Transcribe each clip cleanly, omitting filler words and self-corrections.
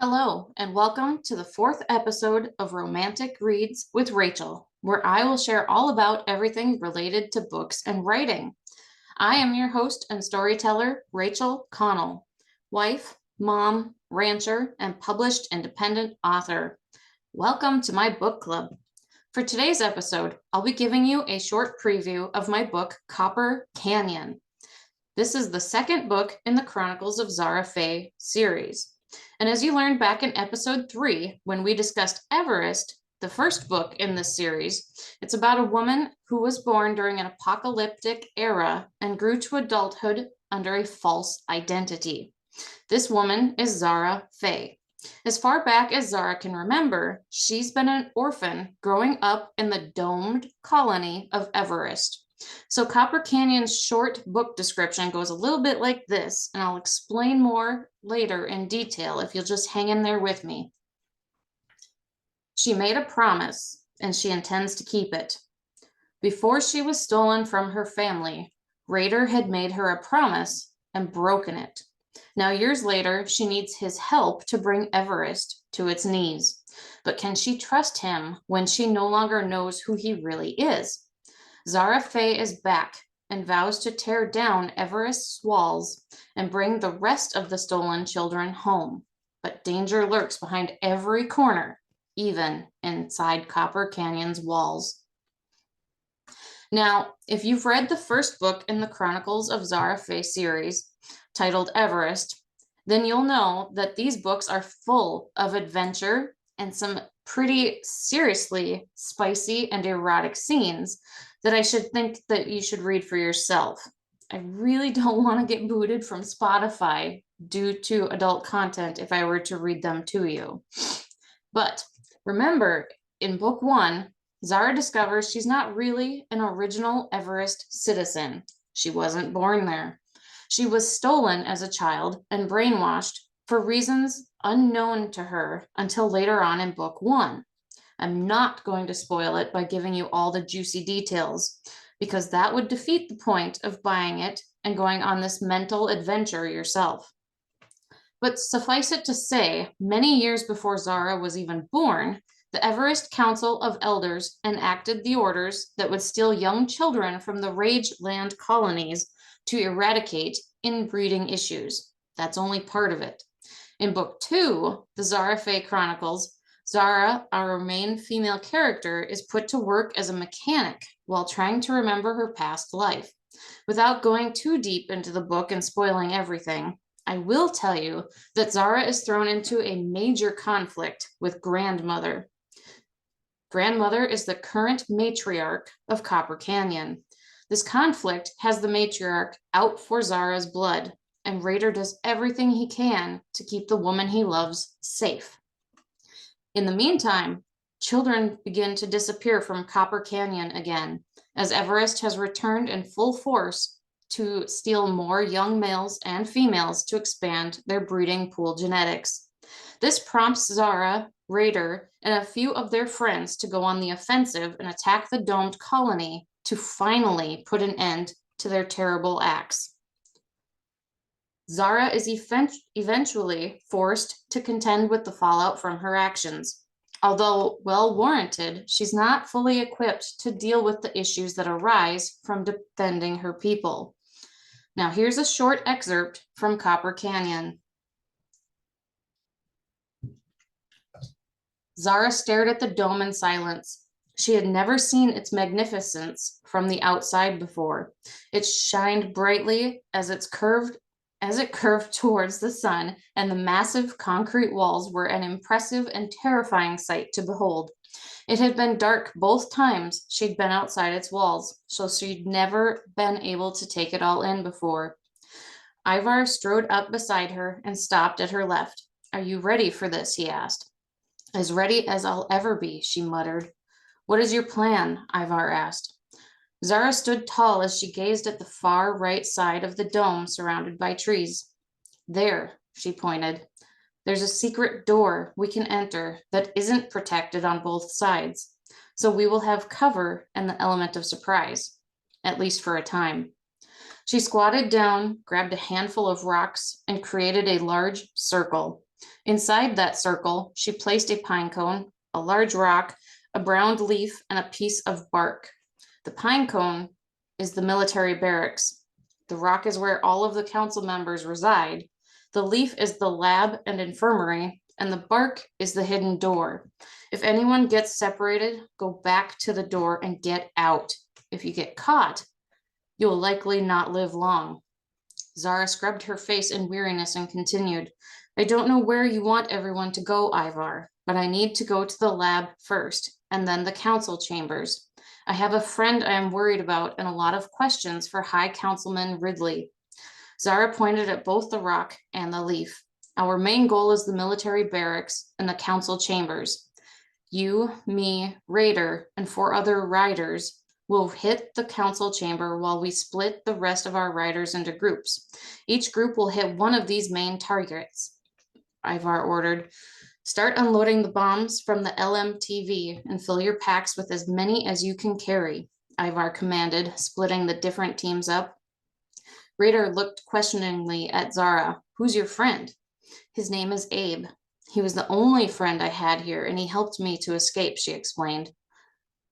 Hello, and welcome to the fourth episode of Romantic Reads with Rachel, where I will share all about everything related to books and writing. I am your host and storyteller, Rachel Connell, wife, mom, rancher, and published independent author. Welcome to my book club. For today's episode, I'll be giving you a short preview of my book, Copper Canyon. This is the second book in the Chronicles of Zara Fae series. And as you learned back in episode 3, when we discussed Everest, the first book in this series, it's about a woman who was born during an apocalyptic era and grew to adulthood under a false identity. This woman is Zara Fae. As far back as Zara can remember, she's been an orphan growing up in the domed colony of Everest. So Copper Canyon's short book description goes a little bit like this, and I'll explain more later in detail if you'll just hang in there with me. She made a promise, and she intends to keep it. Before she was stolen from her family, Raider had made her a promise and broken it. Now, years later, she needs his help to bring Everest to its knees. But can she trust him when she no longer knows who he really is? Zara Fae is back and vows to tear down Everest's walls and bring the rest of the stolen children home. But danger lurks behind every corner, even inside Copper Canyon's walls. Now, if you've read the first book in the Chronicles of Zara Fae series, titled Everest, then you'll know that these books are full of adventure and some pretty seriously spicy and erotic scenes that I should think that you should read for yourself. I really don't want to get booted from Spotify due to adult content if I were to read them to you. But remember, in book 1, Zara discovers she's not really an original Everest citizen. She wasn't born there. She was stolen as a child and brainwashed for reasons unknown to her until later on in book 1. I'm not going to spoil it by giving you all the juicy details, because that would defeat the point of buying it and going on this mental adventure yourself. But suffice it to say, many years before Zara was even born, the Everest Council of Elders enacted the orders that would steal young children from the rage land colonies to eradicate inbreeding issues. That's only part of it. In book 2, the Zara Fae Chronicles, Zara, our main female character, is put to work as a mechanic while trying to remember her past life. Without going too deep into the book and spoiling everything, I will tell you that Zara is thrown into a major conflict with Grandmother. Grandmother is the current matriarch of Copper Canyon. This conflict has the matriarch out for Zara's blood, and Raider does everything he can to keep the woman he loves safe. In the meantime, children begin to disappear from Copper Canyon again, as Everest has returned in full force to steal more young males and females to expand their breeding pool genetics. This prompts Zara, Raider, and a few of their friends to go on the offensive and attack the domed colony to finally put an end to their terrible acts. Zara is eventually forced to contend with the fallout from her actions. Although well-warranted, she's not fully equipped to deal with the issues that arise from defending her people. Now, here's a short excerpt from Copper Canyon. Zara stared at the dome in silence. She had never seen its magnificence from the outside before. It shined brightly as it curved towards the sun, and the massive concrete walls were an impressive and terrifying sight to behold. It had been dark both times she'd been outside its walls, so she'd never been able to take it all in before. Ivar strode up beside her and stopped at her left. "Are you ready for this?" he asked. "As ready as I'll ever be," she muttered. "What is your plan?" Ivar asked. Zara stood tall as she gazed at the far right side of the dome surrounded by trees. "There," she pointed. "There's a secret door we can enter that isn't protected on both sides, so we will have cover and the element of surprise, at least for a time." She squatted down, grabbed a handful of rocks, and created a large circle. Inside that circle, she placed a pine cone, a large rock, a browned leaf, and a piece of bark. The pine cone is the military barracks. The rock is where all of the council members reside. The leaf is the lab and infirmary, and the bark is the hidden door. If anyone gets separated, go back to the door and get out. If you get caught, you'll likely not live long. Zara scrubbed her face in weariness and continued, I don't know where you want everyone to go, Ivar, but I need to go to the lab first, and then the council chambers. I have a friend I am worried about and a lot of questions for High Councilman Ridley. Zara pointed at both the rock and the leaf. Our main goal is the military barracks and the council chambers. You, me, Raider, and 4 other riders will hit the council chamber while we split the rest of our riders into groups. Each group will hit one of these main targets. Ivar ordered, start unloading the bombs from the LMTV and fill your packs with as many as you can carry, Ivar commanded, splitting the different teams up. Raider looked questioningly at Zara. Who's your friend? His name is Abe. He was the only friend I had here, and he helped me to escape, she explained.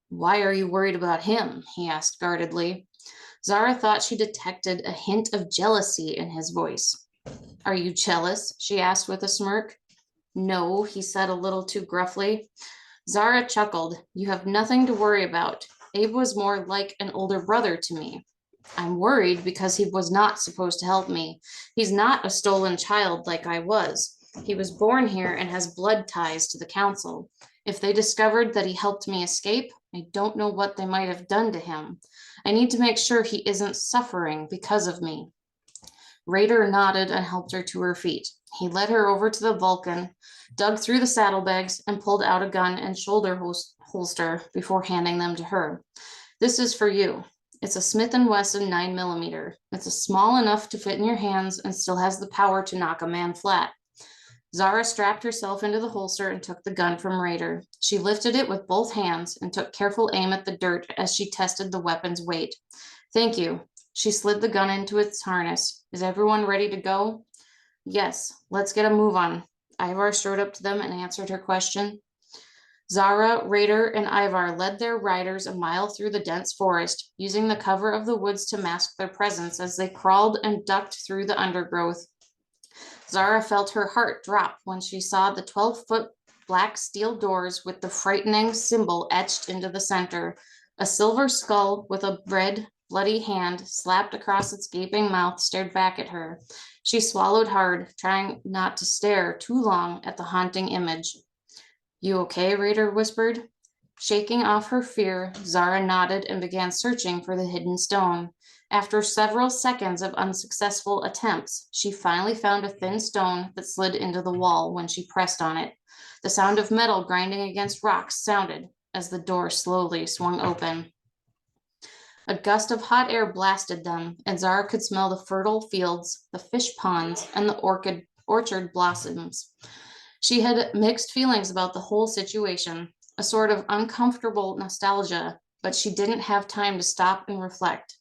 Why are you worried about him? He asked guardedly. Zara thought she detected a hint of jealousy in his voice. Are you jealous? She asked with a smirk. No, he said a little too gruffly. Zara chuckled. You have nothing to worry about. Abe was more like an older brother to me. I'm worried because he was not supposed to help me. He's not a stolen child like I was. He was born here and has blood ties to the council. If they discovered that he helped me escape, I don't know what they might have done to him. I need to make sure he isn't suffering because of me. Raider nodded and helped her to her feet. He led her over to the Vulcan, dug through the saddlebags, and pulled out a gun and shoulder holster before handing them to her. This is for you. It's a Smith & Wesson 9mm. It's small enough to fit in your hands and still has the power to knock a man flat. Zara strapped herself into the holster and took the gun from Raider. She lifted it with both hands and took careful aim at the dirt as she tested the weapon's weight. Thank you. She slid the gun into its harness. Is everyone ready to go? Yes, let's get a move on. Ivar strode up to them and answered her question. Zara, Raider, and Ivar led their riders a mile through the dense forest, using the cover of the woods to mask their presence as they crawled and ducked through the undergrowth. Zara felt her heart drop when she saw the 12-foot black steel doors with the frightening symbol etched into the center, a silver skull with a red, bloody hand slapped across its gaping mouth stared back at her. She swallowed hard, trying not to stare too long at the haunting image. You okay? Raider whispered. Shaking off her fear, Zara nodded and began searching for the hidden stone. After several seconds of unsuccessful attempts, she finally found a thin stone that slid into the wall when she pressed on it. The sound of metal grinding against rocks sounded as the door slowly swung open. A gust of hot air blasted them, and Zara could smell the fertile fields, the fish ponds, and the orchard blossoms. She had mixed feelings about the whole situation, a sort of uncomfortable nostalgia, but she didn't have time to stop and reflect.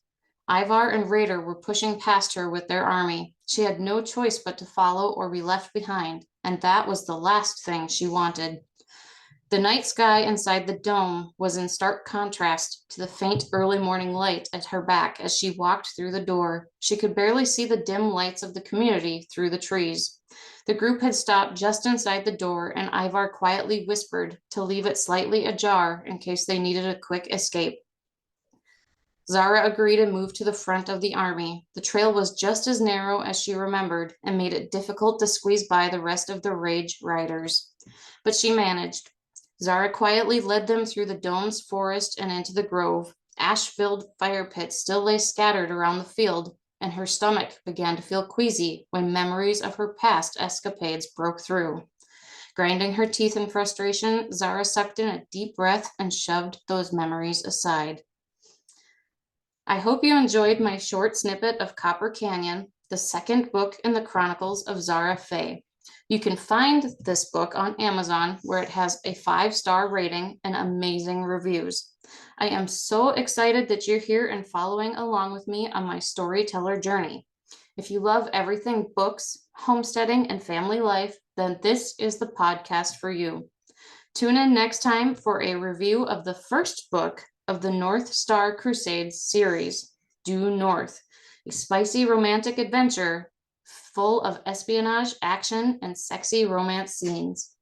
Ivar and Raider were pushing past her with their army. She had no choice but to follow or be left behind, and that was the last thing she wanted. The night sky inside the dome was in stark contrast to the faint early morning light at her back as she walked through the door. She could barely see the dim lights of the community through the trees. The group had stopped just inside the door, and Ivar quietly whispered to leave it slightly ajar in case they needed a quick escape. Zara agreed and moved to the front of the army. The trail was just as narrow as she remembered and made it difficult to squeeze by the rest of the rage riders. But she managed. Zara quietly led them through the dome's forest and into the grove. Ash-filled fire pits still lay scattered around the field, and her stomach began to feel queasy when memories of her past escapades broke through. Grinding her teeth in frustration, Zara sucked in a deep breath and shoved those memories aside. I hope you enjoyed my short snippet of Copper Canyon, the second book in the Chronicles of Zara Fae. You can find this book on Amazon, where it has a 5-star rating and amazing reviews. I am so excited that you're here and following along with me on my storyteller journey. If you love everything books, homesteading, and family life, then this is the podcast for you. Tune in next time for a review of the first book of the North Star Crusades series, Due North, a spicy romantic adventure full of espionage, action, and sexy romance scenes.